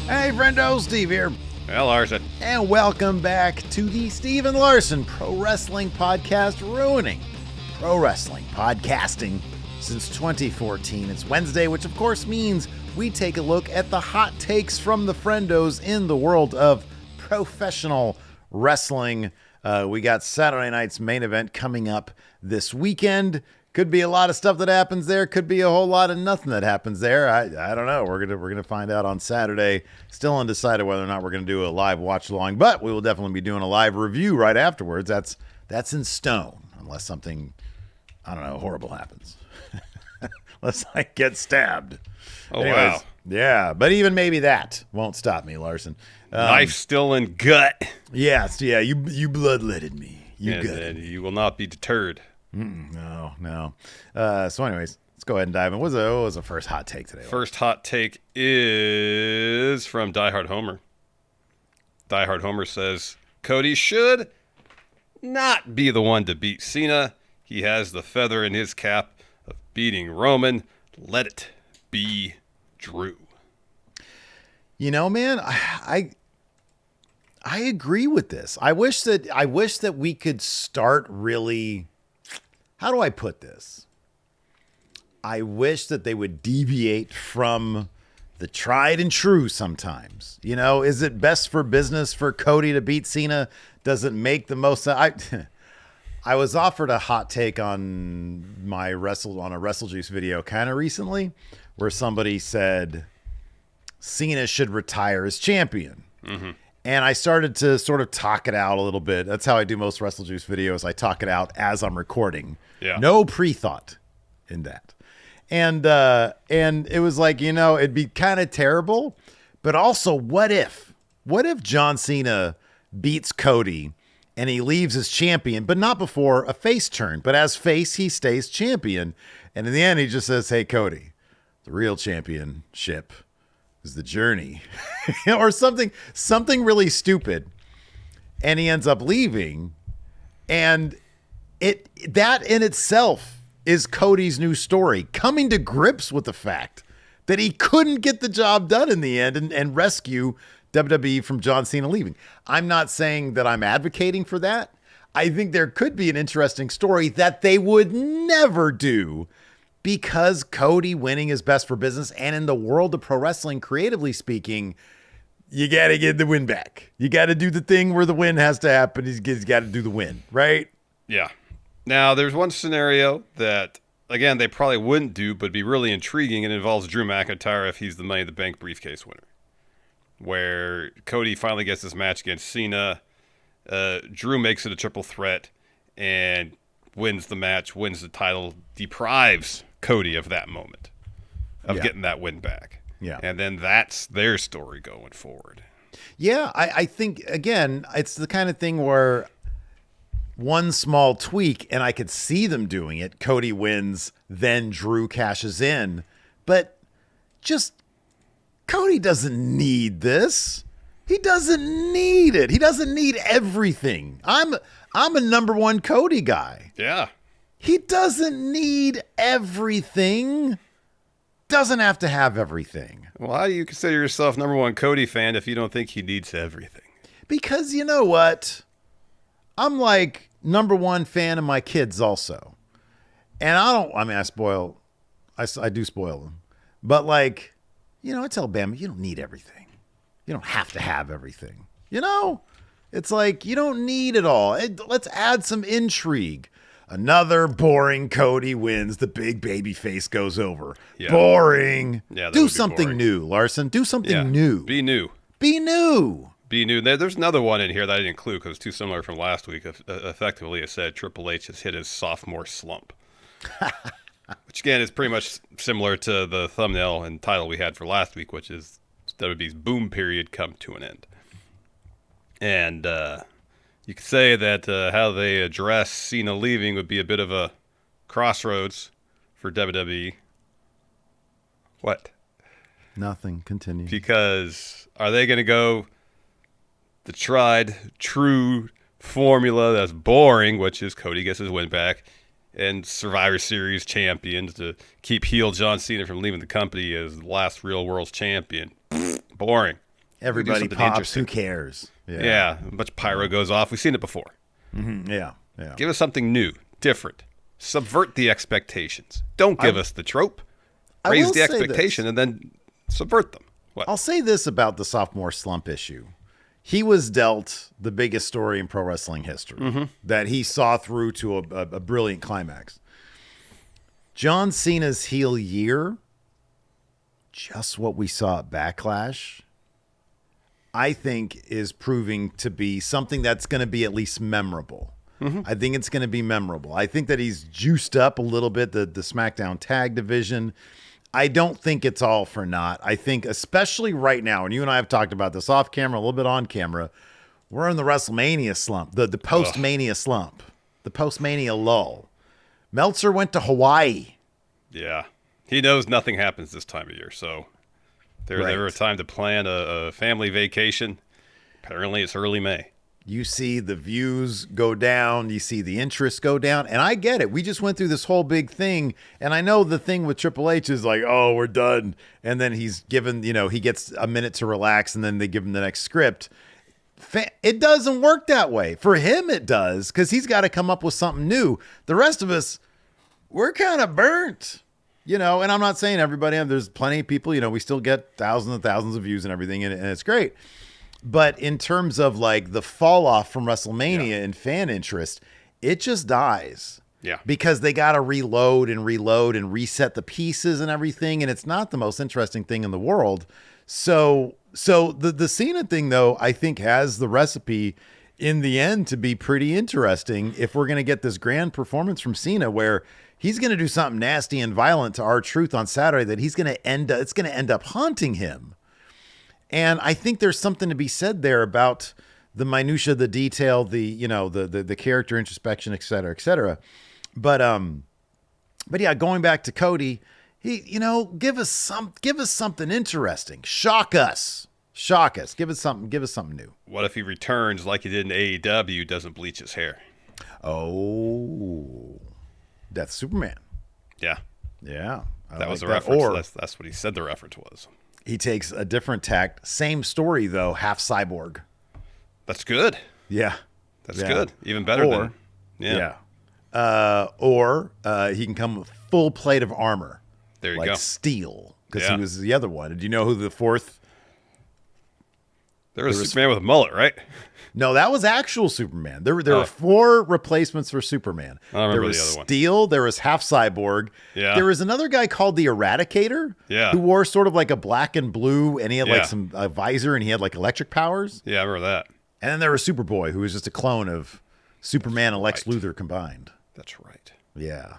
Hey, friendo, Steve here. Well, Larson. And welcome back to the Steve and Larson Pro Wrestling Podcast, ruining pro wrestling podcasting since 2014. It's Wednesday, which of course means we take a look at the hot takes from the friendos in the world of professional wrestling. We got Saturday night's main event coming up this weekend. Could be a lot of stuff that happens there. Could be a whole lot of nothing that happens there. I don't know. We're gonna find out on Saturday. Still undecided whether or not we're gonna do a live watch along, but we will definitely be doing a live review right afterwards. That's in stone, unless something, I don't know, horrible happens. Unless I get stabbed. Oh, anyways, wow. Yeah, but even maybe that won't stop me, Larson. Knife still in gut. Yes, yeah. You bloodletted me. And you will not be deterred. No. So anyways, let's go ahead and dive in. What was the first hot take today? First hot take is from Die Hard Homer. Die Hard Homer says, Cody should not be the one to beat Cena. He has the feather in his cap of beating Roman. Let it be Drew. You know, man, I agree with this. I wish that we could start really. How do I put this? I wish that they would deviate from the tried and true sometimes. You know, is it best for business for Cody to beat Cena? Does it make the most sense? I was offered a hot take on a Wrestle Juice video kind of recently where somebody said Cena should retire as champion. Mm-hmm. And I started to sort of talk it out a little bit. That's how I do most Wrestle Juice videos. I talk it out as I'm recording. Yeah. No pre-thought in that. And it was like, you know, it'd be kind of terrible. But also, what if John Cena beats Cody and he leaves as champion, but not before a face turn. But as face, he stays champion. And in the end, he just says, hey, Cody, the real championship is the journey. Or something really stupid. And he ends up leaving. And that in itself is Cody's new story, coming to grips with the fact that he couldn't get the job done in the end and rescue WWE from John Cena leaving. I'm not saying that I'm advocating for that. I think there could be an interesting story that they would never do, because Cody winning is best for business. And in the world of pro wrestling, creatively speaking, you got to get the win back. You got to do the thing where the win has to happen. He's got to do the win, right? Yeah. Now, there's one scenario that, again, they probably wouldn't do, but be really intriguing. It involves Drew McIntyre if he's the Money in the Bank briefcase winner, where Cody finally gets this match against Cena. Drew makes it a triple threat and wins the match, wins the title, deprives Cody of that moment of getting that win back. Yeah. And then that's their story going forward. Yeah, I think, again, it's the kind of thing where one small tweak, and I could see them doing it. Cody wins, then Drew cashes in. But just, Cody doesn't need this. He doesn't need it. He doesn't need everything. I'm a number one Cody guy. Yeah. He doesn't need everything. Doesn't have to have everything. Well, how do you consider yourself number one Cody fan if you don't think he needs everything? Because you know what? I'm like number one fan of my kids also. And I do spoil them. But like, you know, I tell Bama, you don't need everything. You don't have to have everything. You know? It's like, you don't need it all. Let's add some intrigue. Another boring Cody wins. The big baby face goes over. Yeah. Boring. Yeah, do something new, Larson. Do something new. Be new. Be new. Be new. There's another one in here that I didn't include because it's too similar from last week. Effectively, it said Triple H has hit his sophomore slump. Which, again, is pretty much similar to the thumbnail and title we had for last week, which is WWE's boom period come to an end. And you could say that how they address Cena leaving would be a bit of a crossroads for WWE. What? Nothing. Continue. Because are they going to go the tried, true formula that's boring, which is Cody gets his win back, and Survivor Series champions to keep heel John Cena from leaving the company as the last real world's champion? Boring. Everybody something pops. interesting. Who cares? Yeah, a bunch of pyro goes off. We've seen it before. Yeah. Give us something new, different. Subvert the expectations. Don't give us the trope. Raise the expectation and then subvert them. What? I'll say this about the sophomore slump issue. He was dealt the biggest story in pro wrestling history that he saw through to a brilliant climax. John Cena's heel year, just what we saw at Backlash, I think is proving to be something that's going to be at least memorable. I think it's going to be memorable. I think that he's juiced up a little bit, the SmackDown tag division. I don't think it's all for naught. I think especially right now, and you and I have talked about this off camera, a little bit on camera, we're in the WrestleMania slump, the post-Mania slump, the post-Mania lull. Meltzer went to Hawaii. Yeah. He knows nothing happens this time of year, so there's never a time to plan a family vacation. Apparently it's early May. You see the views go down. You see the interest go down. And I get it. We just went through this whole big thing. And I know the thing with Triple H is like, oh, we're done. And then he's given, he gets a minute to relax and then they give him the next script. It doesn't work that way. For him, it does because he's got to come up with something new. The rest of us, we're kind of burnt. And I'm not saying everybody, there's plenty of people, we still get thousands and thousands of views and everything. And it's great. But in terms of like the fall off from WrestleMania and fan interest, it just dies. Yeah. Because they got to reload and reset the pieces and everything. And it's not the most interesting thing in the world. So the Cena thing, though, I think has the recipe in the end to be pretty interesting if we're going to get this grand performance from Cena where he's going to do something nasty and violent to R-Truth on Saturday that it's going to end up haunting him. And I think there's something to be said there about the minutia, the detail, the character introspection, et cetera, et cetera. But yeah, going back to Cody, he, give us something interesting. Shock us. Give us something new. What if he returns like he did in AEW, doesn't bleach his hair? Oh, that's Superman. Yeah. Yeah. That was a reference. Or that's what he said the reference was. He takes a different tact. Same story, though, half cyborg. That's good. Yeah. That's good. Even better than... Yeah. Or he can come with full plate of armor. There you like go. Steel. Because he was the other one. Did you know who the fourth... There was Superman with a mullet, right? No, that was actual Superman. There were 4 replacements for Superman. I remember there was the other one. Steel. There was half cyborg. Yeah. There was another guy called the Eradicator. Yeah. Who wore sort of like a black and blue, and he had like some visor, and he had like electric powers. Yeah, I remember that. And then there was Superboy, who was just a clone of Superman and Lex Luthor combined. That's right. Yeah.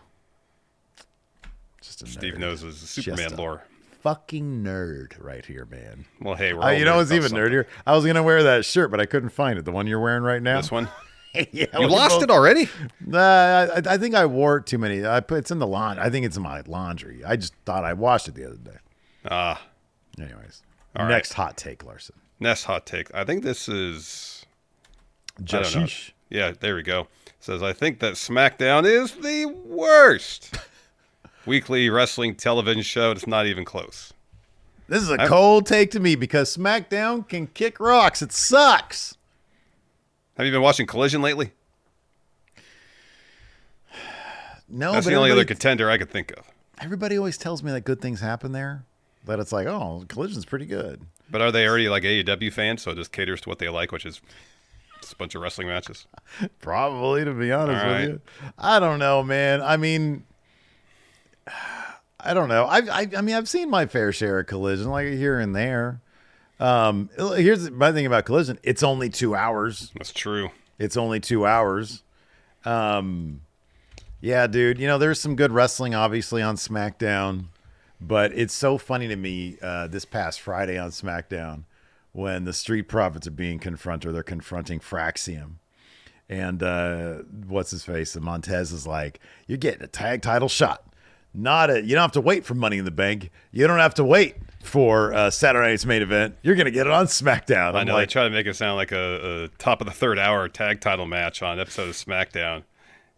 Just a Steve nerd. knows his Superman lore. Fucking nerd right here, man. Well, hey, we're all what's even nerdier? I was gonna wear that shirt, but I couldn't find it. The one you're wearing right now. This one. Yeah, you lost it already? I think I wore it too many. It's in the laundry. I think it's in my laundry. I just thought I washed it the other day. Anyways, next hot take, Larson. Next hot take. I think this is. Jashish. Yeah, there we go. It says I think that SmackDown is the worst weekly wrestling television show. It's not even close. This is a cold take to me because SmackDown can kick rocks. It sucks. Have you been watching Collision lately? No, that's the only other contender I could think of. Everybody always tells me that good things happen there. That it's like, oh, Collision's pretty good. But are they already like AEW fans? So it just caters to what they like, which is just a bunch of wrestling matches? Probably, to be honest with you. I don't know, man. I mean, I don't know. I mean, I've seen my fair share of Collision, like here and there. Here's my thing about Collision. It's only 2 hours. That's true. It's only 2 hours. Yeah, dude. There's some good wrestling, obviously, on SmackDown. But it's so funny to me this past Friday on SmackDown when the Street Profits are being confronted, or they're confronting Fraxium. And what's his face? And Montez is like, you're getting a tag title shot. You don't have to wait for Money in the Bank. You don't have to wait for Saturday night's main event. You're going to get it on SmackDown. I know. They try to make it sound like a top of the third hour tag title match on an episode of SmackDown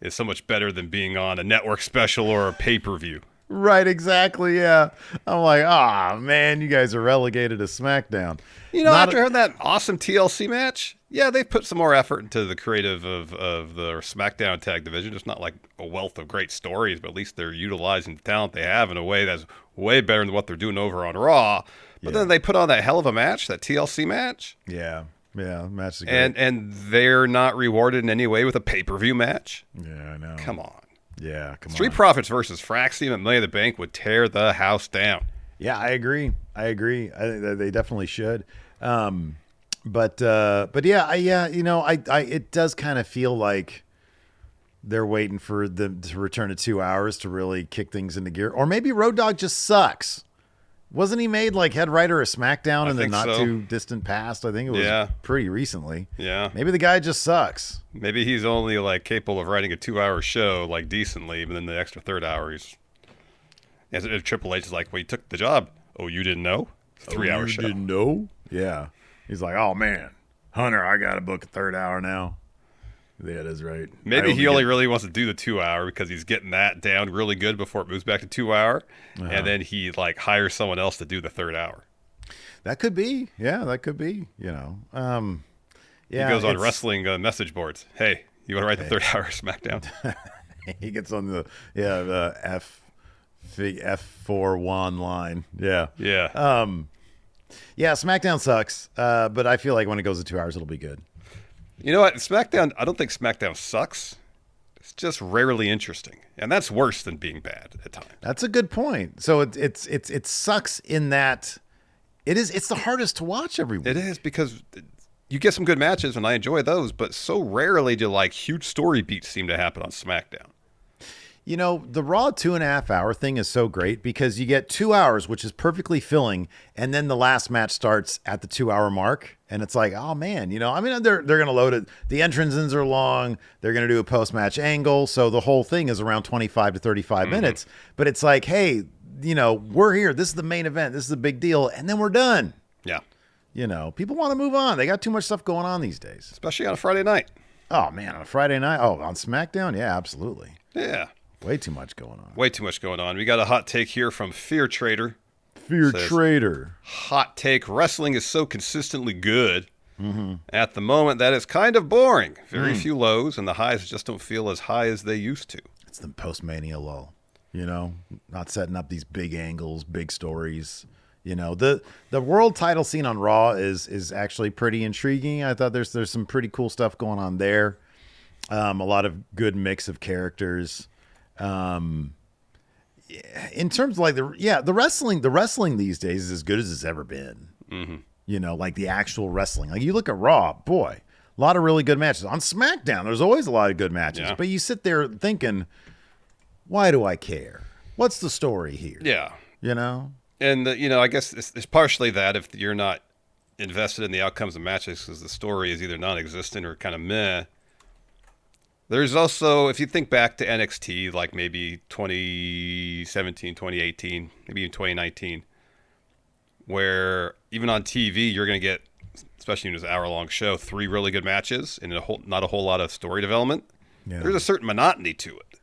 is so much better than being on a network special or a pay-per-view. Right, exactly. Yeah. I'm like, man, you guys are relegated to SmackDown. You know, after having that awesome TLC match, yeah, they've put some more effort into the creative of the SmackDown tag division. It's not like a wealth of great stories, but at least they're utilizing the talent they have in a way that's way better than what they're doing over on Raw. But then they put on that hell of a match, that TLC match. Yeah. Yeah, match is great. And they're not rewarded in any way with a pay-per-view match. Yeah, I know. Come on. Yeah, come on. Street Profits versus Fraxium at Money in the Bank would tear the house down. Yeah, I agree. I think that they definitely should. But yeah, it does kind of feel like they're waiting for them to return to 2 hours to really kick things into gear. Or maybe Road Dogg just sucks. Wasn't he made like head writer of SmackDown in the not too distant past? I think it was pretty recently. Yeah. Maybe the guy just sucks. Maybe he's only like capable of writing a 2-hour show like decently, but then the extra third hour he's Triple H is like, well, you took the job. Oh, you didn't know? It's a 3-hour show. You didn't know? Yeah. He's like, oh man, Hunter, I gotta book a third hour now. Yeah, that's right. Maybe he only really wants to do the 2 hour because he's getting that down really good before it moves back to 2 hour. And then he like hires someone else to do the third hour. That could be. Yeah, that could be, Yeah, he goes on wrestling message boards. Hey, you want to write the third hour SmackDown? He gets on the F41 line. Yeah. Yeah. Yeah, SmackDown sucks. But I feel like when it goes to 2 hours, it'll be good. You know what? SmackDown, I don't think SmackDown sucks. It's just rarely interesting. And that's worse than being bad at times. That's a good point. So it sucks in that it's the hardest to watch every week. It is because you get some good matches and I enjoy those, but so rarely do like huge story beats seem to happen on SmackDown. You know, the Raw 2.5 hour thing is so great because you get 2 hours, which is perfectly filling, and then the last match starts at the 2 hour mark, and it's like, oh man, they're going to load it. The entrances are long. They're going to do a post match angle, so the whole thing is around 25 to 35 minutes. But it's like, hey, we're here. This is the main event. This is a big deal, and then we're done. Yeah. People want to move on. They got too much stuff going on these days, especially on a Friday night. Oh man, on a Friday night. Oh, on SmackDown, yeah, absolutely. Yeah. Way too much going on. Way too much going on. We got a hot take here from Fear Trader. Trader. Hot take. Wrestling is so consistently good. At the moment, that is kind of boring. Very few lows, and the highs just don't feel as high as they used to. It's the post-Mania lull. Not setting up these big angles, big stories. The world title scene on Raw is actually pretty intriguing. I thought there's some pretty cool stuff going on there. A lot of good mix of characters. In terms of like the wrestling these days is as good as it's ever been. Like the actual wrestling. Like you look at Raw, boy, a lot of really good matches. On SmackDown, there's always a lot of good matches. But you sit there thinking, why do I care? What's the story here? Yeah. And I guess it's partially that if you're not invested in the outcomes of matches because the story is either non-existent or kind of meh. There's also, if you think back to NXT, like maybe 2017, 2018, maybe even 2019, where even on TV, you're going to get, especially in this hour-long show, 3 really good matches and not a whole lot of story development. Yeah. There's a certain monotony to it.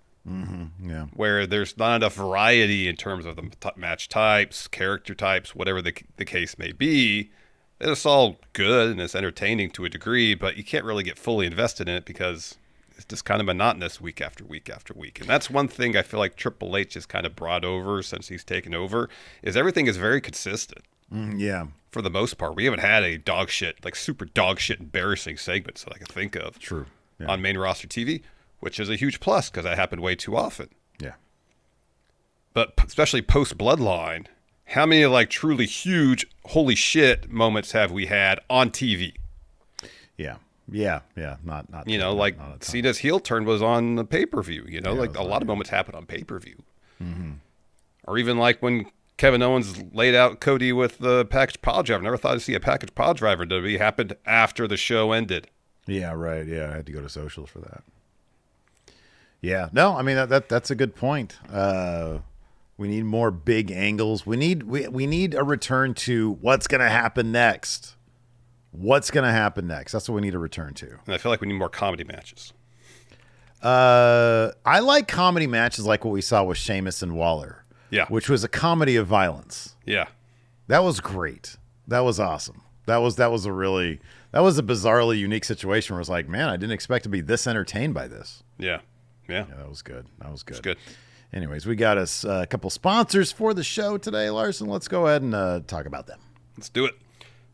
Yeah. Where there's not enough variety in terms of the match types, character types, whatever the case may be. It's all good and it's entertaining to a degree, but you can't really get fully invested in it because it's just kind of monotonous week after week after week. And that's one thing I feel like Triple H has kind of brought over since he's taken over, is everything is very consistent. Yeah. For the most part. We haven't had a super dog shit embarrassing segments that I can think of. True. Yeah. On main roster TV, which is a huge plus because that happened way too often. Yeah. But especially post-Bloodline, how many like truly huge, holy shit moments have we had on TV? Yeah. Yeah, not like not Cena's heel turn was on the pay-per-view. Like a lot of moments happen on pay-per-view. Or even like when Kevin Owens laid out Cody with the package pile driver. Never thought I'd see a package pile driver in WWE. Happened after the show ended. Yeah, right. Yeah, I had to go to socials for that. Yeah, no, I mean that's a good point. We need more big angles. We need a return to what's going to happen next. What's going to happen next? That's what we need to return to. And I feel like we need more comedy matches. I like comedy matches like what we saw with Sheamus and Waller, Yeah. which was a comedy of violence. Yeah. That was great. That was awesome. That was a bizarrely unique situation where it's like, man, I didn't expect to be this entertained by this. Yeah. Yeah, that was good. It's good. Anyways, we got us a couple sponsors for the show today, Larson. Let's go ahead and talk about them. Let's do it.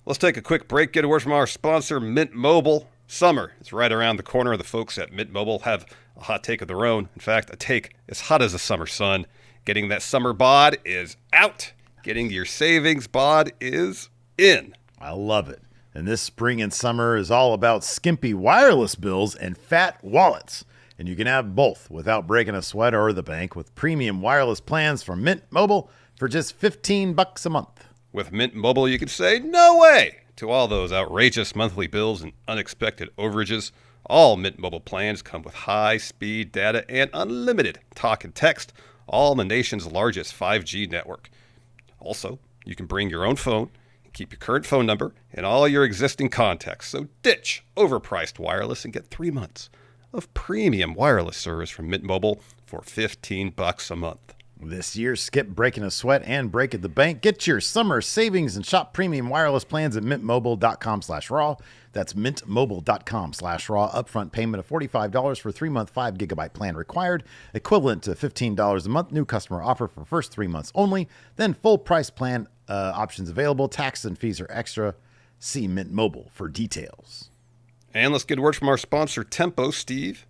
Let's take a quick break, get a word from our sponsor, Mint Mobile. Summer is right around the corner. The folks at Mint Mobile have a hot take of their own. In fact, a take as hot as the summer sun. Getting that summer bod is out. Getting your savings bod is in. I love it. And this spring and summer is all about skimpy wireless bills and fat wallets. And you can have both without breaking a sweat or the bank with premium wireless plans from Mint Mobile for just $15 a month. With Mint Mobile, you can say no way to all those outrageous monthly bills and unexpected overages. All Mint Mobile plans come with high-speed data and unlimited talk and text, all on the nation's largest 5G network. Also, you can bring your own phone and keep your current phone number and all your existing contacts. So ditch overpriced wireless and get 3 months of premium wireless service from Mint Mobile for $15 a month. This year, skip breaking a sweat and break at the bank. Get your summer savings and shop premium wireless plans at mintmobile.com/raw. That's mintmobile.com/raw. Upfront payment of $45 for 3-month 5GB plan required, equivalent to $15 a month. New customer offer for first 3 months only. Then full price plan options available. Taxes and fees are extra. See Mint Mobile for details. And let's get a word from our sponsor, Tempo. Steve.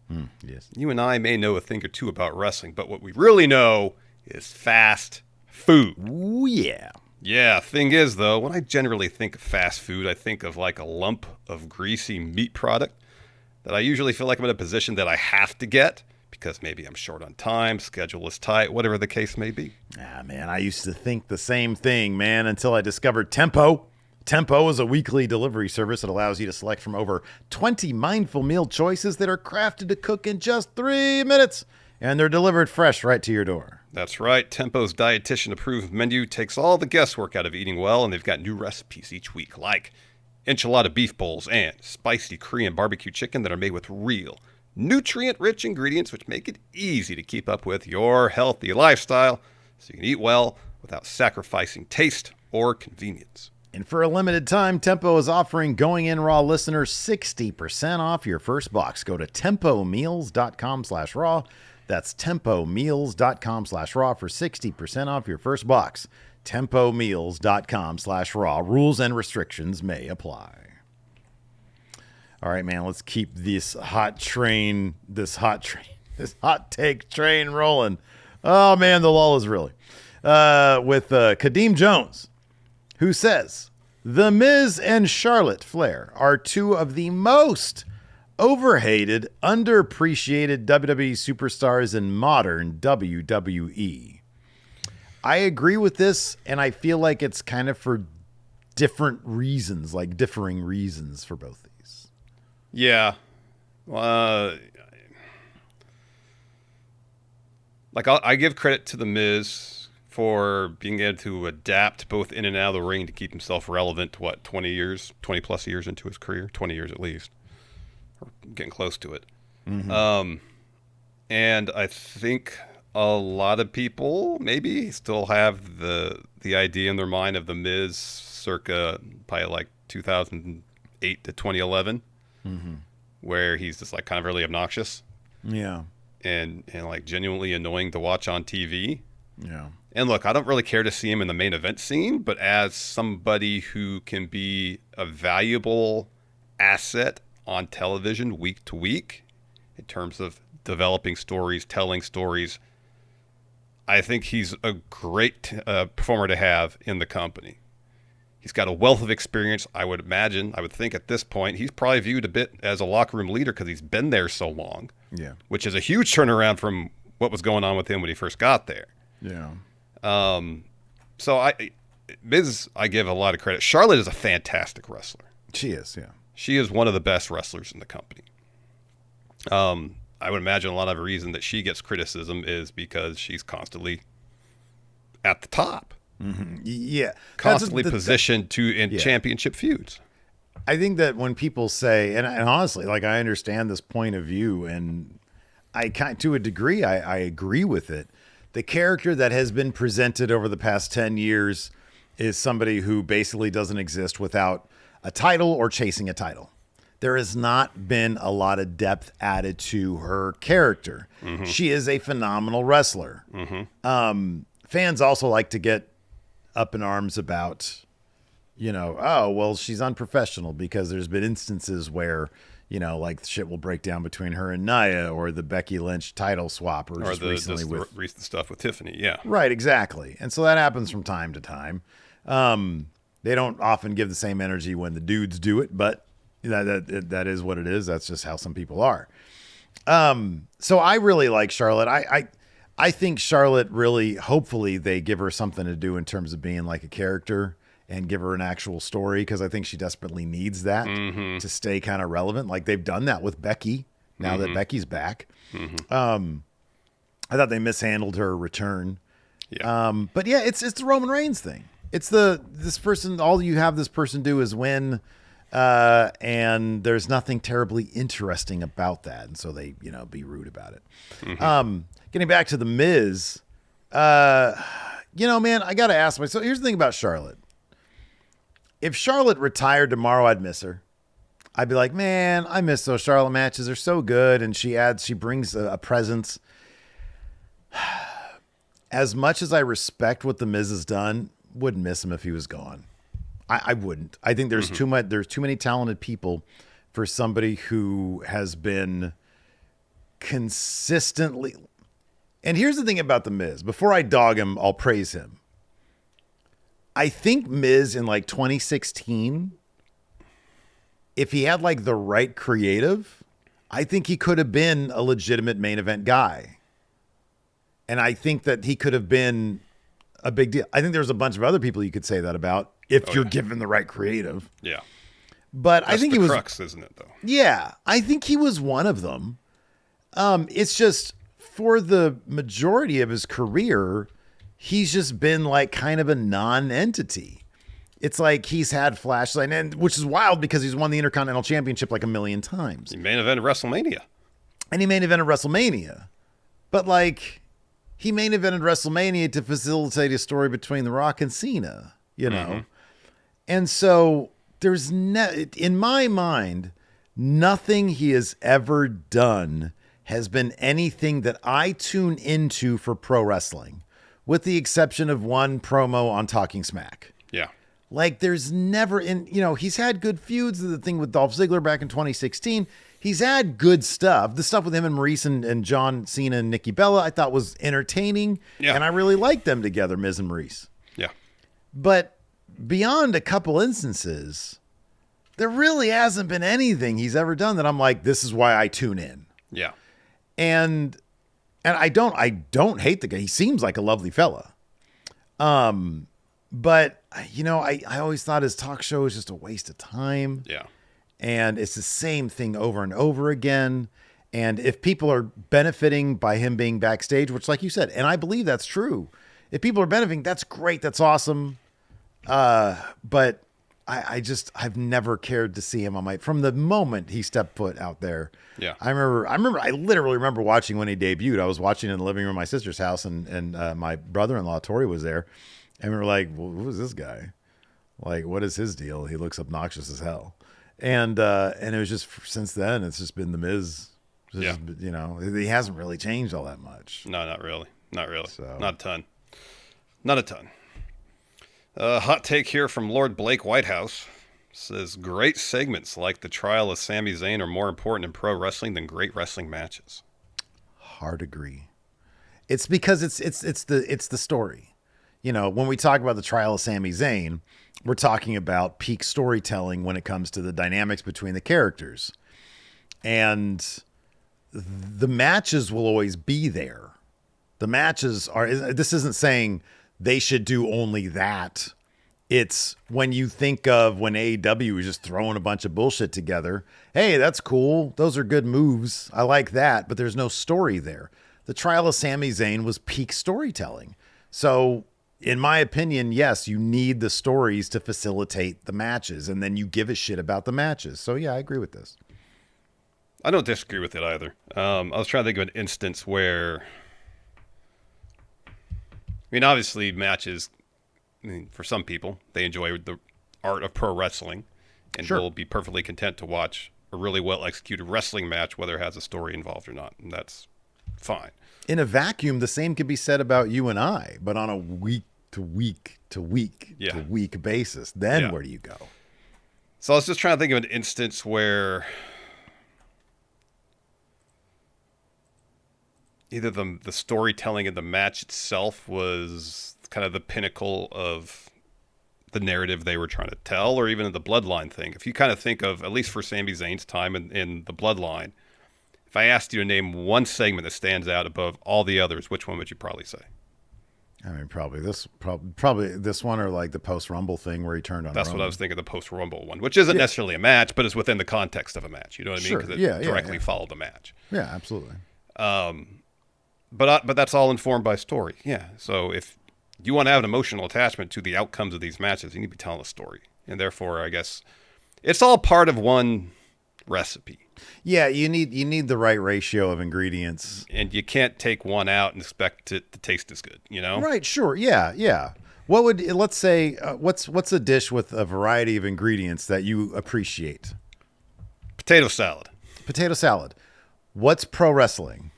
Yes. You and I may know a thing or two about wrestling, but what we really know is fast food. Ooh, yeah. Yeah, thing is, though, when I generally think of fast food, I think of like a lump of greasy meat product that I usually feel like I'm in a position that I have to get because maybe I'm short on time, schedule is tight, whatever the case may be. Ah, man, I used to think the same thing, man, until I discovered Tempo. Tempo is a weekly delivery service that allows you to select from over 20 mindful meal choices that are crafted to cook in just 3 minutes, and they're delivered fresh right to your door. That's right. Tempo's dietitian-approved menu takes all the guesswork out of eating well, and they've got new recipes each week, like enchilada beef bowls and spicy Korean barbecue chicken that are made with real, nutrient-rich ingredients, which make it easy to keep up with your healthy lifestyle so you can eat well without sacrificing taste or convenience. And for a limited time, Tempo is offering Going In Raw listeners 60% off your first box. Go to tempomeals.com/raw. That's tempomeals.com/raw for 60% off your first box. tempomeals.com/raw. Rules and restrictions may apply. All right, man, let's keep this hot take train rolling. Oh, man, the lull is really. With Kadeem Jones, who says, The Miz and Charlotte Flair are two of the most overhated, underappreciated WWE superstars in modern WWE. I agree with this, and I feel like it's kind of for different reasons, like differing reasons for both these. Yeah. I give credit to The Miz for being able to adapt both in and out of the ring to keep himself relevant, 20 plus years into his career, 20 years at least. Or getting close to it. Mm-hmm. And I think a lot of people maybe still have the idea in their mind of The Miz circa probably like 2008 to 2011, where he's just like kind of really obnoxious. Yeah. And like genuinely annoying to watch on TV. Yeah. And look, I don't really care to see him in the main event scene, but as somebody who can be a valuable asset on television week to week in terms of developing stories, telling stories, I think he's a great performer to have in the company. He's got a wealth of experience. I would think at this point, he's probably viewed a bit as a locker room leader because he's been there so long. Yeah. Which is a huge turnaround from what was going on with him when he first got there. Yeah. So Miz, I give a lot of credit. Charlotte is a fantastic wrestler. She is, yeah. She is one of the best wrestlers in the company. I would imagine a lot of the reason that she gets criticism is because she's constantly at the top. Mm-hmm. Yeah. Constantly positioned in championship feuds. I think that when people say, and honestly, like I understand this point of view, and to a degree, I agree with it, The character that has been presented over the past 10 years is somebody who basically doesn't exist without a title or chasing a title. There has not been a lot of depth added to her character. Mm-hmm. She is a phenomenal wrestler. Mm-hmm. Fans also like to get up in arms about, oh, well, she's unprofessional because there's been instances where, like shit will break down between her and Nia, or the Becky Lynch title swap, or just recently with the recent stuff with Tiffany. Yeah. Right, exactly. And so that happens from time to time. They don't often give the same energy when the dudes do it, but that is what it is. That's just how some people are. So I really like Charlotte. I think Charlotte really, hopefully they give her something to do in terms of being like a character and give her an actual story, because I think she desperately needs that to stay kind of relevant. Like they've done that with Becky now that Becky's back. I thought they mishandled her return. Yeah. But yeah, it's the Roman Reigns thing. It's this person, all you have this person do is win. And there's nothing terribly interesting about that. And so they, be rude about it. Getting back to the Miz, man, I got to ask myself, here's the thing about Charlotte. If Charlotte retired tomorrow, I'd miss her. I'd be like, man, I miss those Charlotte matches. They're so good. And she brings a presence. As much as I respect what the Miz has done, wouldn't miss him if he was gone. I wouldn't. I think there's too much. There's too many talented people for somebody who has been consistently. And here's the thing about the Miz. Before I dog him, I'll praise him. I think Miz in like 2016, if he had like the right creative, I think he could have been a legitimate main event guy. And I think that he could have been a big deal. I think there's a bunch of other people you could say that about if you're given the right creative. Yeah. But I think he was crux, isn't it, though? Yeah, I think he was one of them. It's just for the majority of his career, he's just been like kind of a non-entity. It's like he's had flashlight, and which is wild because he's won the Intercontinental Championship like a million times. He main evented WrestleMania. And he main evented WrestleMania. But like, he main evented WrestleMania to facilitate a story between The Rock and Cena, And so there's in my mind, nothing he has ever done has been anything that I tune into for pro wrestling, with the exception of one promo on Talking Smack. Yeah. Like there's never he's had good feuds. The thing with Dolph Ziggler back in 2016, he's had good stuff. The stuff with him and Maurice and John Cena and Nikki Bella, I thought was entertaining. Yeah. And I really liked them together, Miz and Maurice. Yeah. But beyond a couple instances, there really hasn't been anything he's ever done that I'm like, this is why I tune in. Yeah. And I don't hate the guy. He seems like a lovely fella. But I always thought his talk show was just a waste of time. Yeah. And it's the same thing over and over again. And if people are benefiting by him being backstage, which like you said, and I believe that's true. If people are benefiting, that's great. That's awesome. But I've never cared to see him from the moment he stepped foot out there. Yeah. I literally remember watching when he debuted. I was watching in the living room of my sister's house, and my brother-in-law, Tori, was there. And we were like, well, who is this guy? Like, what is his deal? He looks obnoxious as hell. And it was just, since then, it's just been the Miz. Yeah. He hasn't really changed all that much. No, not really. Not really. So. Not a ton. Not a ton. Hot take here from Lord Blake Whitehouse. Says, great segments like the trial of Sami Zayn are more important in pro wrestling than great wrestling matches. Hard agree. It's because it's the story. When we talk about the trial of Sami Zayn, we're talking about peak storytelling when it comes to the dynamics between the characters. And the matches will always be there. The matches this isn't saying they should do only that. It's when you think of when AEW is just throwing a bunch of bullshit together. Hey, that's cool. Those are good moves. I like that, but there's no story there. The trial of Sami Zayn was peak storytelling. So in my opinion, yes, you need the stories to facilitate the matches, and then you give a shit about the matches. So yeah, I agree with this. I don't disagree with it either. I was trying to think of an instance where mean, obviously, matches, for some people, they enjoy the art of pro wrestling and will be perfectly content to watch a really well-executed wrestling match, whether it has a story involved or not. And that's fine. In a vacuum, the same could be said about you and I, but on a week-to-week basis. Then where do you go? So I was just trying to think of an instance where either the storytelling in the match itself was kind of the pinnacle of the narrative they were trying to tell, or even in the Bloodline thing. If you kind of think of, at least for Sami Zayn's time in the Bloodline, if I asked you to name one segment that stands out above all the others, which one would you probably say? I mean, probably this one, or like the post-Rumble thing where he turned on That's Roman. what I was thinking, the post-Rumble one, which isn't necessarily a match, but it's within the context of a match. You know what I mean? Because it directly followed the match. Yeah, absolutely. But that's all informed by story. Yeah. So if you want to have an emotional attachment to the outcomes of these matches, you need to be telling a story. And therefore, I guess it's all part of one recipe. Yeah, you need the right ratio of ingredients. And you can't take one out and expect it to taste as good, you know? Right, sure. Yeah. What would, let's say, what's a dish with a variety of ingredients that you appreciate? Potato salad. Potato salad. What's pro wrestling?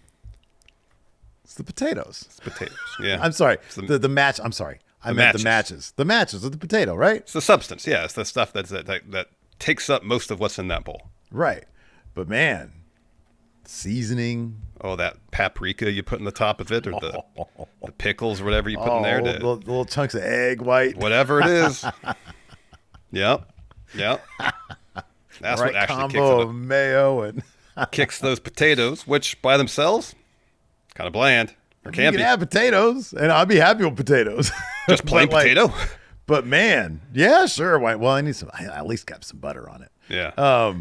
It's the potatoes. It's potatoes. Yeah. I'm sorry. The match. I'm sorry. I meant the matches. The matches of the potato, right? It's the substance. Yeah. It's the stuff that takes up most of what's in that bowl. Right. But man, seasoning. Oh, that paprika you put in the top of it, or the pickles, or whatever you put in there. The little chunks of egg white. Whatever it is. Yep. That's right, what actually combo of mayo and kicks those potatoes, which by themselves, kind of bland. Or you can have potatoes, and I'll be happy with potatoes. Just plain potato? But man, yeah, sure. Well, I need some. I at least got some butter on it. Yeah.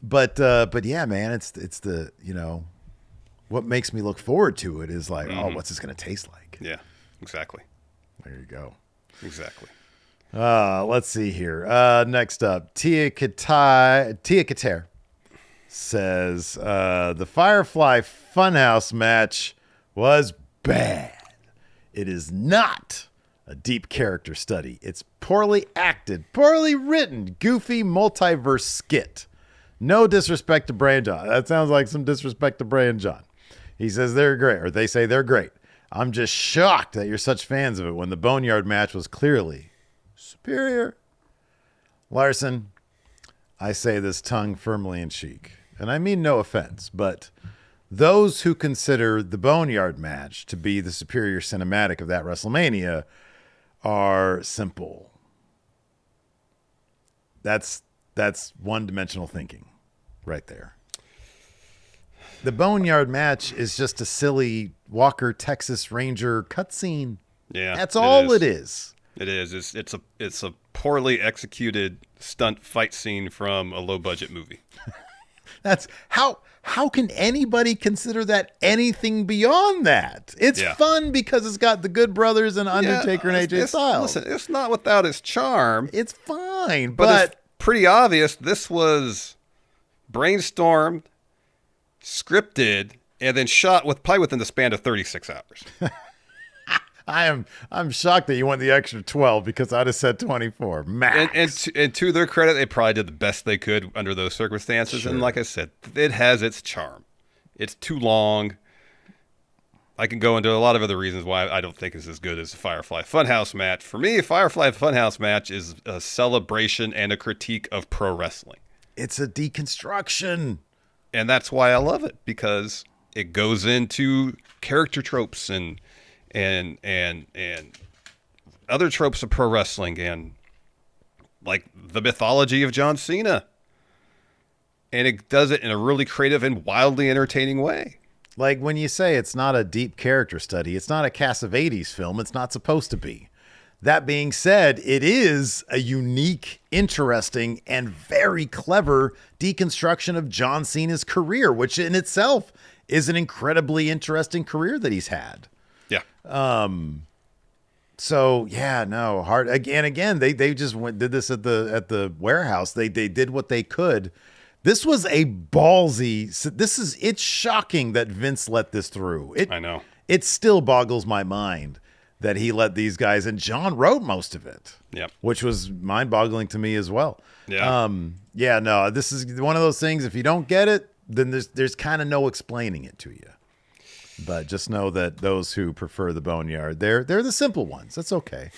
But yeah, man, it's the, what makes me look forward to it is like, oh, what's this going to taste like? Yeah, exactly. There you go. Exactly. Let's see here. Next up, Tia Kater says the Firefly Funhouse match was bad. It is not a deep character study. It's poorly acted, poorly written, goofy multiverse skit. No disrespect to Bray and John. That sounds like some disrespect to Bray and John. He says they're great, or they say they're great. I'm just shocked that you're such fans of it when the Boneyard match was clearly superior. Larson, I say this tongue firmly in cheek, and I mean no offense, but those who consider the Boneyard match to be the superior cinematic of that WrestleMania are simple. That's one-dimensional thinking right there. The Boneyard match is just a silly Walker Texas Ranger cutscene. Yeah, that's all it is. It is. It's a poorly executed stunt fight scene from a low-budget movie. That's how can anybody consider that anything beyond that? It's fun because it's got the Good Brothers and Undertaker and AJ Styles. Listen, it's not without its charm. It's fine, but it's pretty obvious this was brainstormed, scripted, and then shot probably within the span of 36 hours. I'm shocked that you went the extra 12 because I'd have said 24 max. And to their credit, they probably did the best they could under those circumstances. Sure. And like I said, it has its charm. It's too long. I can go into a lot of other reasons why I don't think it's as good as a Firefly Funhouse match. For me, a Firefly Funhouse match is a celebration and a critique of pro wrestling. It's a deconstruction. And that's why I love it, because it goes into character tropes and other tropes of pro wrestling, and like the mythology of John Cena. And it does it in a really creative and wildly entertaining way. Like when you say it's not a deep character study, it's not a Cassavetes film. It's not supposed to be. That being said, it is a unique, interesting, and very clever deconstruction of John Cena's career, which in itself is an incredibly interesting career that he's had. Yeah. So yeah, no, hard again. They just did this at the warehouse. They did what they could. This was a ballsy. It's shocking that Vince let this through. I know. It still boggles my mind that he let these guys, and John wrote most of it. Yep. Which was mind-boggling to me as well. Yeah. No, this is one of those things. If you don't get it, then there's kind of no explaining it to you. But just know that those who prefer the Boneyard, they're the simple ones. That's okay.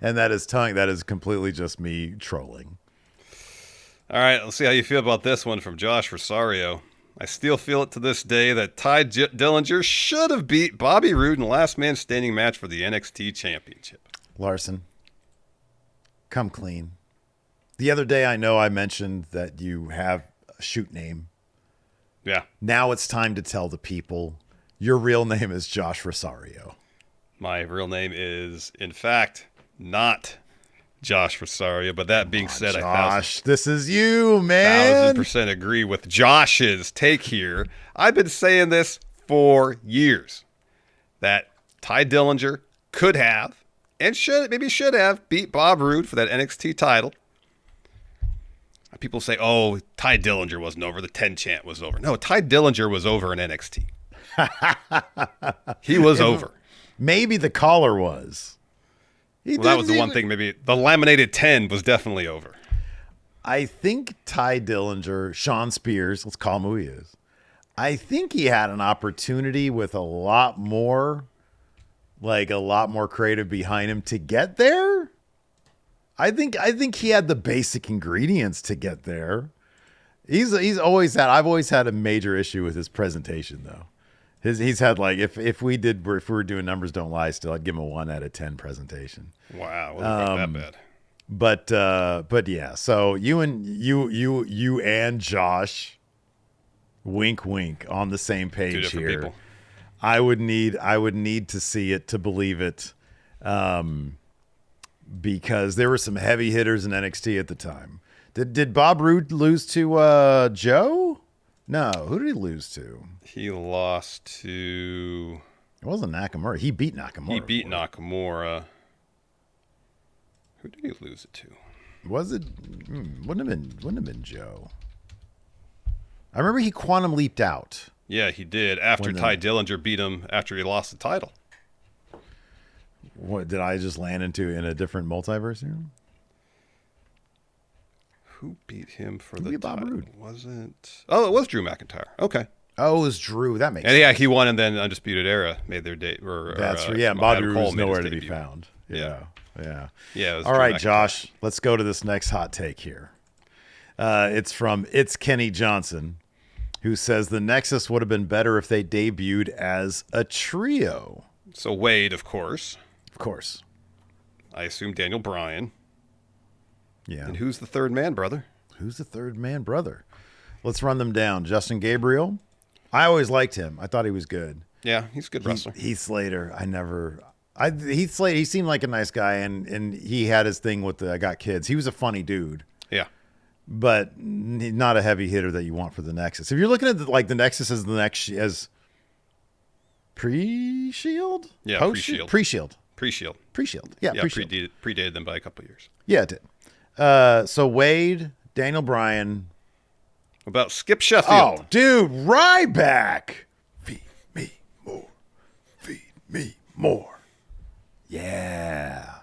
And that is completely just me trolling. All right, let's see how you feel about this one from Josh Rosario. I still feel it to this day that Tye Dillinger should have beat Bobby Roode in the last man standing match for the NXT Championship. Larson, come clean. The other day, I know I mentioned that you have a shoot name. Yeah. Now it's time to tell the people your real name is Josh Rosario. My real name is, in fact, not Josh Rosario, but that being said, Josh, this is you, man. 1,000% agree with Josh's take here. I've been saying this for years, that Tye Dillinger could have and should have beat Bob Roode for that NXT title. People say, oh, Tye Dillinger wasn't over. The 10 chant was over. No, Tye Dillinger was over in NXT. He was over. Maybe the collar was. That was the one thing. Maybe the laminated 10 was definitely over. I think Tye Dillinger, Sean Spears, let's call him who he is. I think he had an opportunity with a lot more creative behind him to get there. I think he had the basic ingredients to get there. I've always had a major issue with his presentation though. He's had if we were doing Numbers Don't Lie still, I'd give him a 1 out of 10 presentation. Wow, wasn't that bad. But yeah, so you and Josh, wink wink, on the same page here. People. I would need to see it to believe it. Because there were some heavy hitters in NXT at the time. Did Bob Roode lose to Joe? No. Who did he lose to? He lost to... It wasn't Nakamura. He beat Nakamura. He beat Nakamura. Who did he lose it to? Was it... Wouldn't have been Joe. I remember he quantum leaped out. Yeah, he did. After Tye Dillinger beat him after he lost the title. What did I just land into in a different multiverse here? Who beat him for the title? Roode. Wasn't? Oh, it was Drew McIntyre. Okay. Oh, it was Drew. That makes sense. And yeah, he won, and then Undisputed Era made their date. That's right. Yeah, Bobby Roode was nowhere to be found. Yeah. All right, Josh. Let's go to this next hot take here. It's from Kenny Johnson, who says the Nexus would have been better if they debuted as a trio. So Wade, of course. Of course. I assume Daniel Bryan. Yeah. And who's the third man, brother? Who's the third man, brother? Let's run them down. Justin Gabriel. I always liked him. I thought he was good. Yeah, he's a good wrestler. Heath Slater. Heath Slater, he seemed like a nice guy, and he had his thing with the I got kids. He was a funny dude. Yeah. But not a heavy hitter that you want for the Nexus. If you're looking at the Nexus as as pre-Shield? Yeah, pre-Shield. Pre-Shield. Pre-Shield. Yeah, predated them by a couple of years. Yeah, it did. So Wade, Daniel Bryan. About Skip Sheffield. Oh, dude, Ryback. Feed me more. Feed me more. Yeah.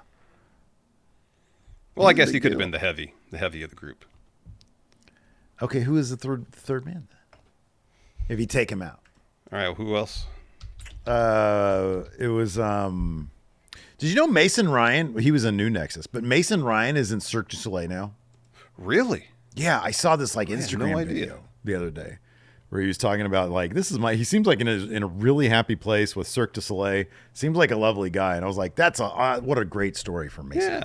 Well, I guess he could have been the heavy of the group. Okay, who is the third man then? If you take him out. All right, well, who else? It was did you know Mason Ryan? He was a new Nexus, but Mason Ryan is in Cirque du Soleil now. Really? Yeah, I saw this Instagram video the other day where he was talking about he seems like in a really happy place with Cirque du Soleil. Seems like a lovely guy, and I was like, what a great story for Mason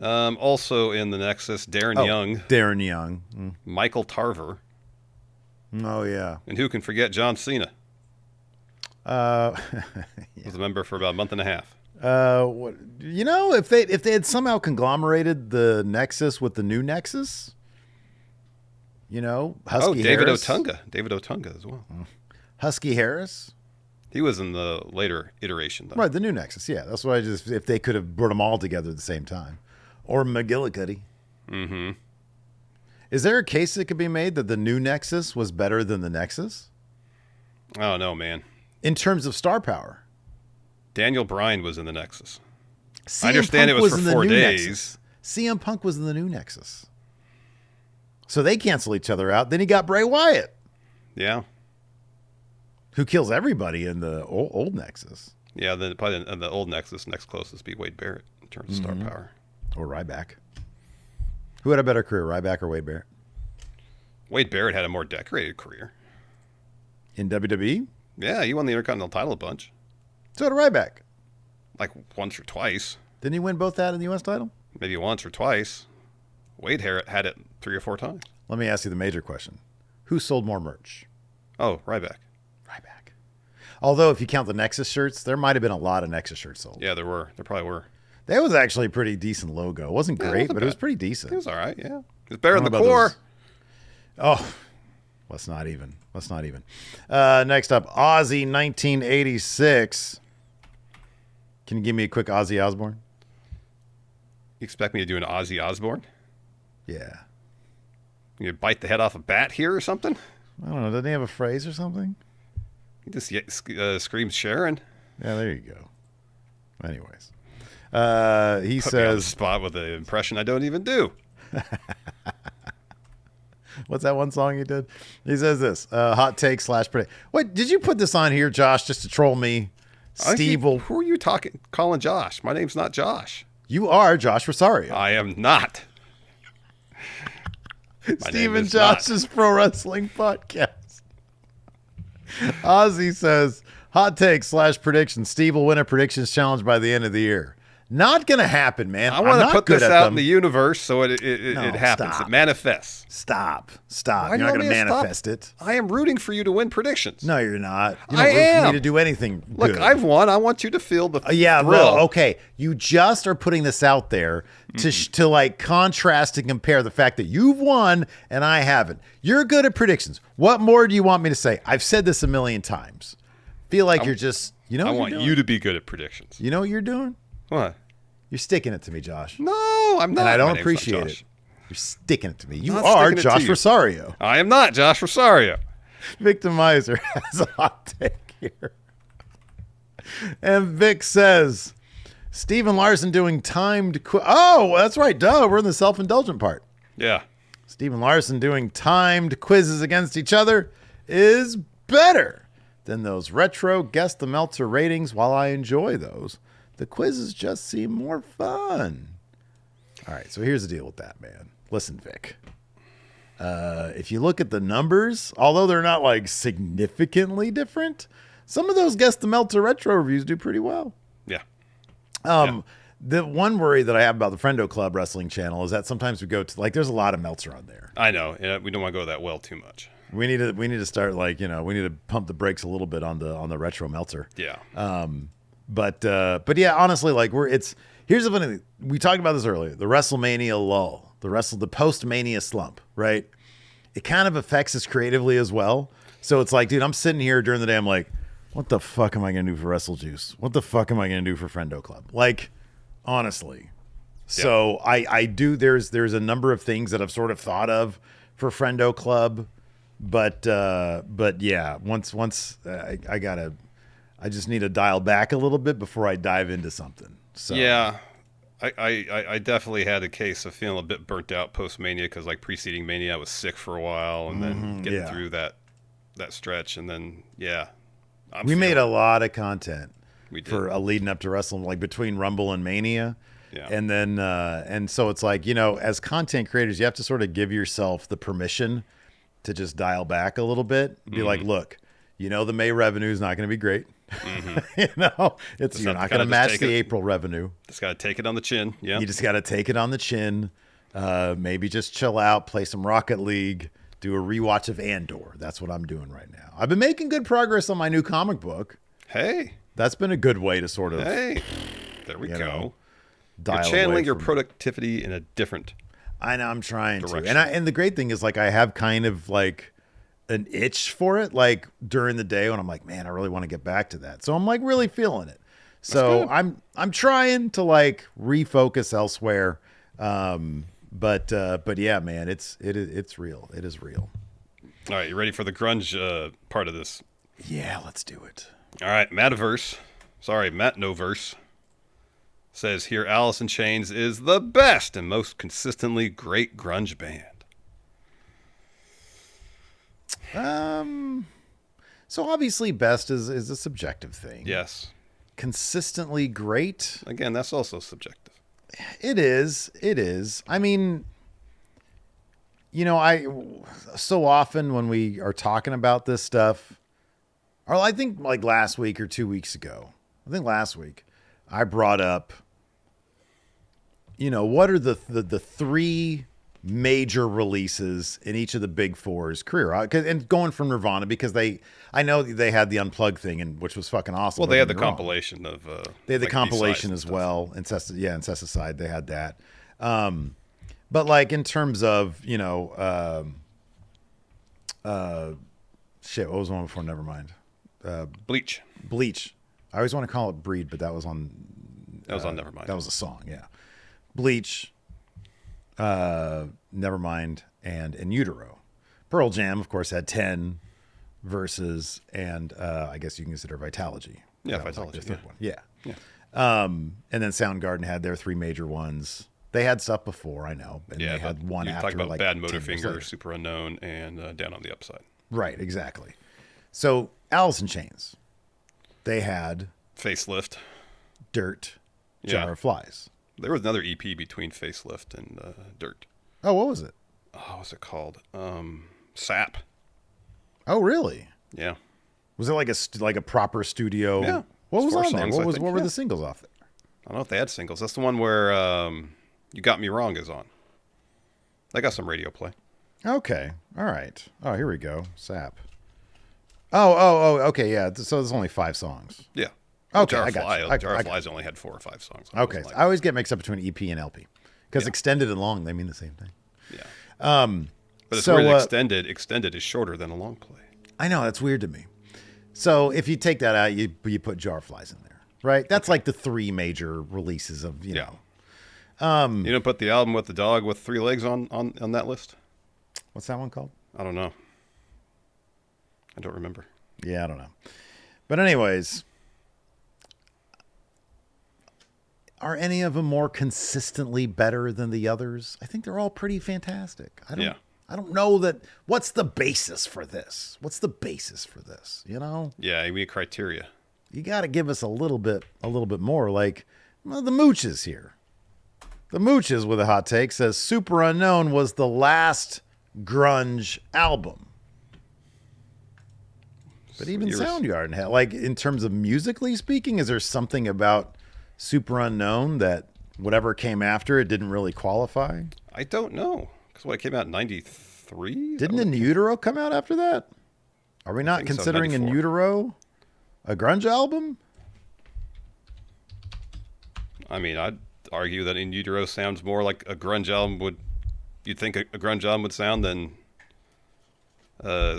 Ryan. Also in the Nexus, Darren Young. Darren Young. Michael Tarver. Oh yeah. And who can forget John Cena? Yeah. Was a member for about a month and a half. If they had somehow conglomerated the Nexus with the new Husky David Harris. David Otunga as well. Husky Harris. He was in the later iteration, though. Right, the new Nexus. Yeah, that's why if they could have brought them all together at the same time, or McGillicuddy. Mm-hmm. Is there a case that could be made that the new Nexus was better than the Nexus? Oh no, man. in terms of star power. Daniel Bryan was in the Nexus. CM I understand Punk it was for in the 4 new days. Nexus. CM Punk was in the new Nexus. So they cancel each other out. Then you got Bray Wyatt. Yeah. Who kills everybody in the old Nexus. Yeah, then probably in the old Nexus, next closest be Wade Barrett in terms of star power. Or Ryback. Who had a better career, Ryback or Wade Barrett? Wade Barrett had a more decorated career. In WWE? Yeah, he won the Intercontinental title a bunch. So did Ryback. Like once or twice. Didn't he win both that and the U.S. title? Maybe once or twice. Wade had it 3 or 4 times. Let me ask you the major question. Who sold more merch? Oh, Ryback. Ryback. Although if you count the Nexus shirts, there might have been a lot of Nexus shirts sold. Yeah, there were. There probably were. That was actually a pretty decent logo. It wasn't great, but it was pretty It decent. was all right, yeah. It was better than the about core. those- Oh, let's not even. Next up, Ozzy 1986. Can you give me a quick Ozzy Osbourne? You expect me to do an Ozzy Osbourne? Yeah. You bite the head off a bat here or something? I don't know. Doesn't he have a phrase or something? He just screams Sharon. Yeah, there you go. Anyways. He Put me on the says, spot with an impression I don't even do. what's that one song he did? He says this, hot take / predict. What, did you put this on here, Josh, just to troll me? Steve will. Who are you calling Josh? My name's not Josh. You are Josh Rosario. I am not. Steve and Josh's Pro Wrestling Podcast. Ozzy says, hot take / prediction. Steve will win a predictions challenge by the end of the year. Not going to happen, man. I want to put this out them. in the universe so it happens. Stop. It manifests. Stop. Why You're do you not want going me to to stop? manifest it. I am rooting for you to win predictions. No, you're not. You I don't root for am. me to do anything Look, good. I've won. I want you to feel the Yeah, thrill. well, okay. You just are putting this out there to like contrast and compare the fact that you've won and I haven't. You're good at predictions. What more do you want me to say? I've said this a million times. Feel like you're just, you know I what want you're you doing? to be good at predictions. You know what you're doing? What? You're sticking it to me, Josh. No, I'm not. And I My don't name's not appreciate Josh. it. You're sticking it to me. You Not are sticking it to Josh you. Rosario. I am not Josh Rosario. Victimizer has a hot take here. And Vic says, Steven Larson doing timed oh, that's right. Duh. We're in the self-indulgent part. Yeah. Steven Larson doing timed quizzes against each other is better than those retro Guess the Meltzer ratings. While I enjoy those, the quizzes just seem more fun. All right, so here's the deal with that, man. Listen, Vic. If you look at the numbers, although they're not like significantly different, some of those Guess the Meltzer retro reviews do pretty well. Yeah. The one worry that I have about the Friendo Club wrestling channel is that sometimes we go to like there's a lot of Meltzer on there. I know. And we don't want to go that well too much. We need to start like, we need to pump the brakes a little bit on the retro Meltzer. Yeah. But yeah, honestly, like here's the funny thing. We talked about this earlier. The WrestleMania lull, the post-Mania slump, right? It kind of affects us creatively as well. So it's like, dude, I'm sitting here during the day. I'm like, what the fuck am I going to do for Wrestle Juice? What the fuck am I going to do for Friendo Club? Like, honestly. So I do, there's a number of things that I've sort of thought of for Friendo Club, but yeah, once I just need to dial back a little bit before I dive into something. So yeah. I definitely had a case of feeling a bit burnt out post-Mania because like preceding Mania I was sick for a while and then getting through that stretch and then we made a lot of content we did. for leading up to wrestling, like between Rumble and Mania. Yeah. And then and so it's like, as content creators, you have to sort of give yourself the permission to just dial back a little bit. Be like, look, the May revenue is not going to be great. You're not going to match the April revenue. Just got to take it on the chin. Yeah. You just got to take it on the chin. Maybe just chill out, play some Rocket League, do a rewatch of Andor. That's what I'm doing right now. I've been making good progress on my new comic book. Hey. That's been a good way to sort of. Hey. There we go. Dial You're channeling away your from- productivity in a different. I know, I'm trying direction. to. And the great thing is, like, I have kind of like an itch for it, like during the day when I'm like, man, I really want to get back to that. So I'm like really feeling it. So I'm trying to like refocus elsewhere. But yeah, man, it's real. It is real. All right, you ready for the grunge part of this? Yeah, let's do it. All right, Mataverse. Sorry, Matnoverse says here Alice in Chains is the best and most consistently great grunge band. So obviously best is a subjective thing. Yes. Consistently great. Again, that's also subjective. It is. It is. I mean, I so often when we are talking about this stuff, or I think like last week or 2 weeks ago, I think last week, I brought up, what are the three major releases in each of the big four's career, and going from Nirvana, because I know they had the Unplugged thing, and which was fucking awesome. Well, they had the compilation of they had the compilation as well. Incesticide, they had that. But like in terms of shit, what was the one before? Never mind. Bleach. I always want to call it Breed, but that was on Nevermind. That was a song, yeah. Bleach, Nevermind, and In Utero. Pearl Jam, of course, had 10 verses, and I guess you can consider Vitalogy. Yeah, that was Vitalogy. like their third one. Yeah. And then Soundgarden had their three major ones. They had stuff before, I know, and they had one you after. Talk about like Bad 10 years Motorfinger, later. Super Unknown, and Down on the Upside. Right, exactly. So Alice in Chains, they had Facelift, Dirt, Jar of Flies. There was another EP between Facelift and Dirt. Oh, what was it? Oh, what's it called? Sap. Oh, really? Yeah. Was it like a proper studio? Yeah. What was Four on there? songs, What were the singles off there? I don't know if they had singles. That's the one where You Got Me Wrong is on. They got some radio play. Okay. All right. Oh, here we go. Sap. Oh, okay, yeah. So there's only 5 songs. Yeah. Okay, Jar I of got you. Jar of Flies only had 4 or 5 songs. Okay, I always get mixed up between EP and LP because extended and long, they mean the same thing. Yeah. But it's so, weird. Extended is shorter than a long play. I know, that's weird to me. So if you take that out, you put Jar of Flies in there, right? That's like the 3 major releases of you know. You don't put the album with the dog with 3 legs on that list? What's that one called? I don't know. I don't remember. Yeah, I don't know. But anyways, are any of them more consistently better than the others? I think they're all pretty fantastic. I don't know that. What's the basis for this? Yeah, you need criteria. You got to give us a little bit more. Like, well, the Mooches here. The Mooches with a hot take says Super Unknown was the last grunge album. But even Soundgarden had, like, in terms of musically speaking, is there something about Super Unknown that whatever came after it didn't really qualify? I don't know. Because it came out in 93? Didn't In Utero come out after that? Are we not considering In Utero a grunge album? I mean, I'd argue that In Utero sounds more like a grunge album would... You'd think a grunge album would sound than...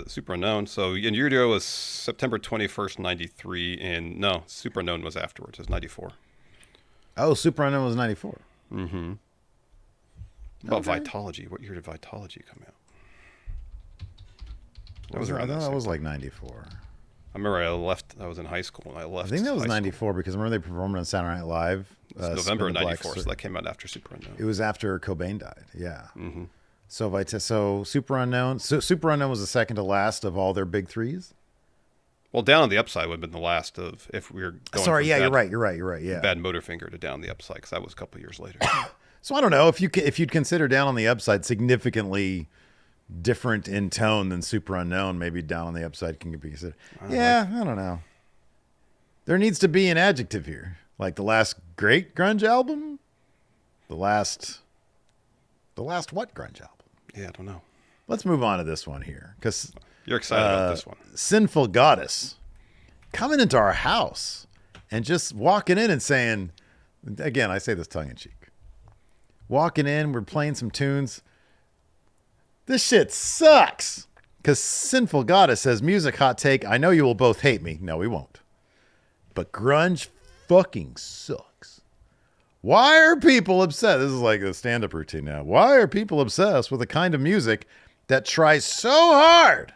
Super Unknown. So In Utero was September 21st, 93, and no, Super Unknown was afterwards. It was 94. Oh, Super Unknown was 94. Mm-hmm. About Vitalogy. What year did Vitalogy come out? That was around that was like 94. I remember I was in high school and I left. I think that was 94 because remember they performed on Saturday Night Live? November of 94, so that came out after Super Unknown. It was after Cobain died, yeah. Mm-hmm. So Super Unknown. So Super Unknown was the second to last of all their big 3s. Well, Down on the Upside would have been the last of if we were going. Sorry, yeah, you're right. Yeah, Bad Motorfinger to Down on the Upside because that was a couple years later. So I don't know if you'd consider Down on the Upside significantly different in tone than Super Unknown. Maybe Down on the Upside can be considered. I don't know. There needs to be an adjective here, like the last great grunge album, the last what grunge album? Yeah, I don't know. Let's move on to this one here because you're excited about this one. Sinful Goddess coming into our house and just walking in and saying, again, I say this tongue in cheek. Walking in, we're playing some tunes. This shit sucks. Because Sinful Goddess says, music hot take. I know you will both hate me. No, we won't. But grunge fucking sucks. Why are people obsessed? This is like a stand-up routine now. Why are people obsessed with a kind of music that tries so hard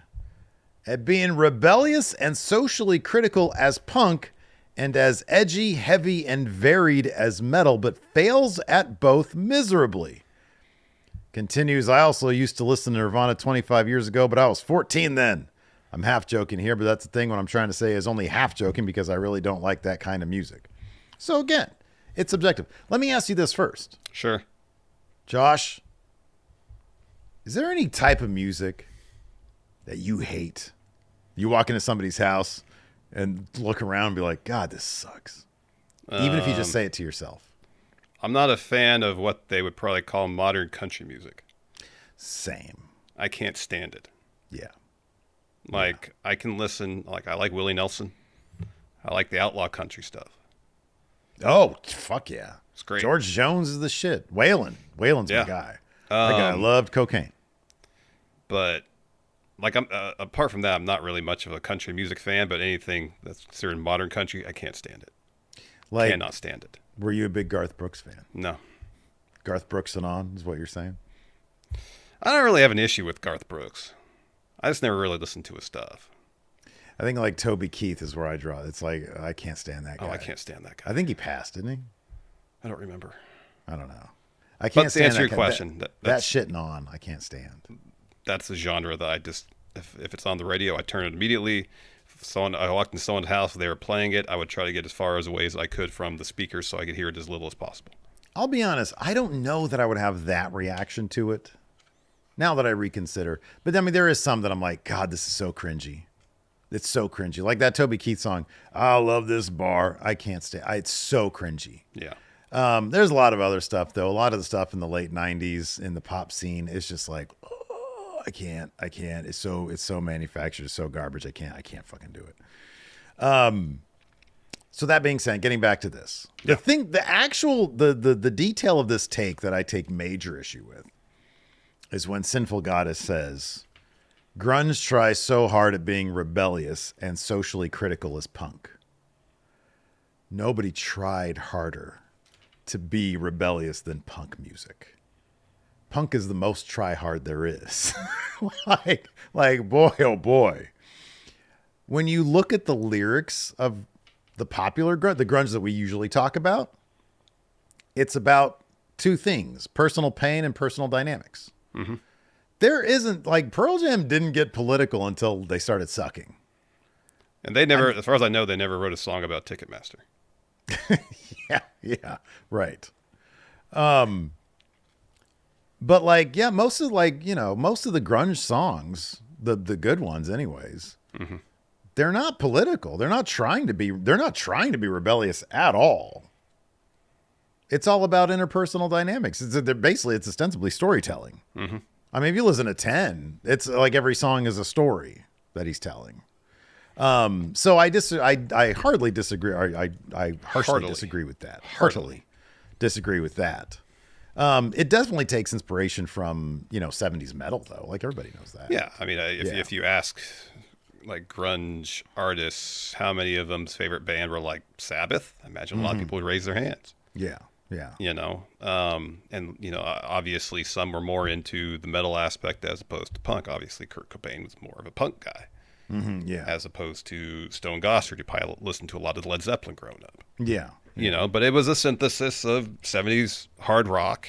at being rebellious and socially critical as punk and as edgy, heavy, and varied as metal, but fails at both miserably. Continues, I also used to listen to Nirvana 25 years ago, but I was 14 then. I'm half joking here, but that's the thing. What I'm trying to say is only half joking because I really don't like that kind of music. So again, it's subjective. Let me ask you this first. Sure. Josh, is there any type of music that you hate? You walk into somebody's house and look around and be like, God, this sucks. Even if you just say it to yourself. I'm not a fan of what they would probably call modern country music. Same. I can't stand it. Yeah. Like, I can listen, like, I like Willie Nelson. I like the outlaw country stuff. Oh, fuck yeah. It's great. George Jones is the shit. Waylon's my guy. That guy loved cocaine. But, like, I'm apart from that, I'm not really much of a country music fan, but anything that's considered modern country, I can't stand it. Like, cannot stand it. Were you a big Garth Brooks fan? No. Garth Brooks and on is what you're saying? I don't really have an issue with Garth Brooks. I just never really listened to his stuff. I think like Toby Keith is where I draw. It's like, I can't stand that guy. Oh, I can't stand that guy. I think he passed, didn't he? I don't remember. I don't know. I can't stand answer that your question, that shitting on, I can't stand. That's the genre that I just, if it's on the radio, I turn it immediately. If I walked into someone's house, they were playing it, I would try to get as far away as I could from the speakers so I could hear it as little as possible. I'll be honest, I don't know that I would have that reaction to it now that I reconsider. But I mean, there is some that I'm like, God, this is so cringy. It's so cringy. Like that Toby Keith song, I love this bar. I can't stay. It's so cringy. Yeah. There's a lot of other stuff, though. A lot of the stuff in the late 90s in the pop scene is just like, oh, I can't. It's so manufactured. It's so garbage. I can't fucking do it. So that being said, getting back to this, the detail of this take that I take major issue with is when Sinful Goddess says, grunge tries so hard at being rebellious and socially critical as punk. Nobody tried harder to be rebellious than punk music. Punk is the most try hard there is. like boy, oh boy. When you look at the lyrics of the popular grunge, the grunge that we usually talk about, it's about two things: personal pain and personal dynamics. Mm-hmm. There isn't, like, Pearl Jam didn't get political until they started sucking. And they never, as far as I know, they never wrote a song about Ticketmaster. Yeah, right. But like, yeah, most of the grunge songs, the good ones anyways, mm-hmm. They're not political. They're not trying to be rebellious at all. It's all about interpersonal dynamics. It's ostensibly storytelling. Mm-hmm. I mean, if you listen to 10, it's like every song is a story that he's telling. So I hardly disagree. I harshly disagree with that. Heartily disagree with that. It definitely takes inspiration from, 70s metal, though. Like, everybody knows that. Yeah. I mean, if you ask like grunge artists, how many of them's favorite band were like Sabbath, I imagine a lot of people would raise their hands. Yeah. Yeah. And obviously some were more into the metal aspect as opposed to punk. Obviously Kurt Cobain was more of a punk guy. Mm-hmm, yeah. As opposed to Stone Gossard, who probably listened to a lot of Led Zeppelin growing up. Yeah. But it was a synthesis of 70s hard rock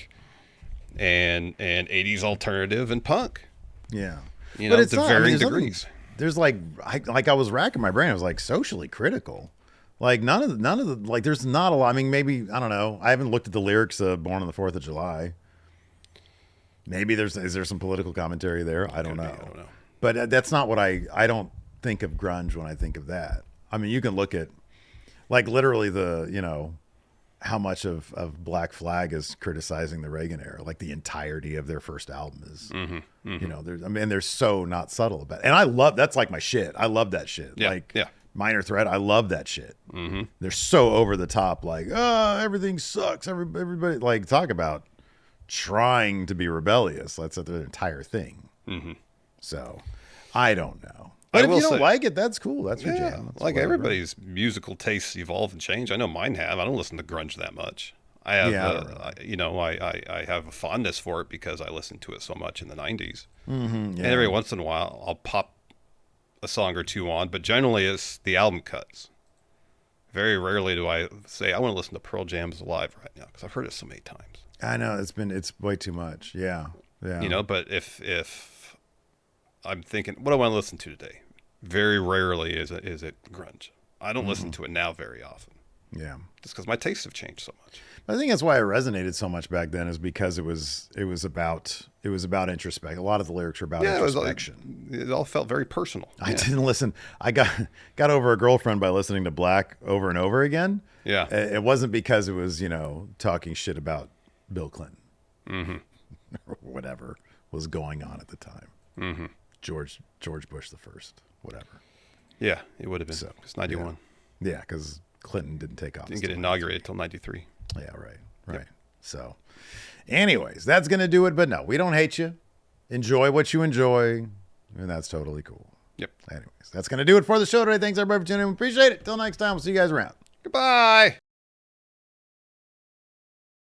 and 80s alternative and punk. Yeah. But it's to varying degrees. There's I was racking my brain. I was like socially critical. Like none of the like there's not a lot. I mean, maybe, I don't know. I haven't looked at the lyrics of Born on the 4th of July. Maybe is there some political commentary there? I don't know. I don't know. But that's not what I don't think of grunge when I think of that. I mean, you can look at like literally how much of Black Flag is criticizing the Reagan era. Like the entirety of their first album is, they're so not subtle about it. And that's like my shit. I love that shit. Yeah, Minor Threat, I love that shit. Mm-hmm. They're so over the top, like, everything sucks. Everybody, like, talk about trying to be rebellious. That's their entire thing. Mm-hmm. So, I don't know. But if you don't like it, that's cool. That's your jam. That's like everybody's musical tastes evolve and change. I know mine have. I don't listen to grunge that much. I have, I have a fondness for it because I listened to it so much in the 90s. Mm-hmm, yeah. And every once in a while, I'll pop a song or two on, but generally it's the album cuts. Very rarely do I say I want to listen to Pearl Jam's live right now because I've heard it so many times. I know it's way too much. Yeah. But if I'm thinking, what do I want to listen to today? Very rarely is it grunge. I don't listen to it now very often. Yeah. Just because my tastes have changed so much. I think that's why it resonated so much back then, is because it was about introspection. A lot of the lyrics were about introspection. It all felt very personal. I didn't listen. I got over a girlfriend by listening to Black over and over again. Yeah. It wasn't because it was, talking shit about Bill Clinton or whatever was going on at the time. Mm-hmm. George Bush the first, whatever. Yeah, it would have been. It's 91. Yeah, because Clinton didn't take office. Didn't get inaugurated till 93. Yeah, right. Yep. So, anyways, that's going to do it. But no, we don't hate you. Enjoy what you enjoy. And that's totally cool. Yep. Anyways, that's going to do it for the show today. Thanks, everybody, for tuning in. We appreciate it. Till next time, we'll see you guys around. Goodbye.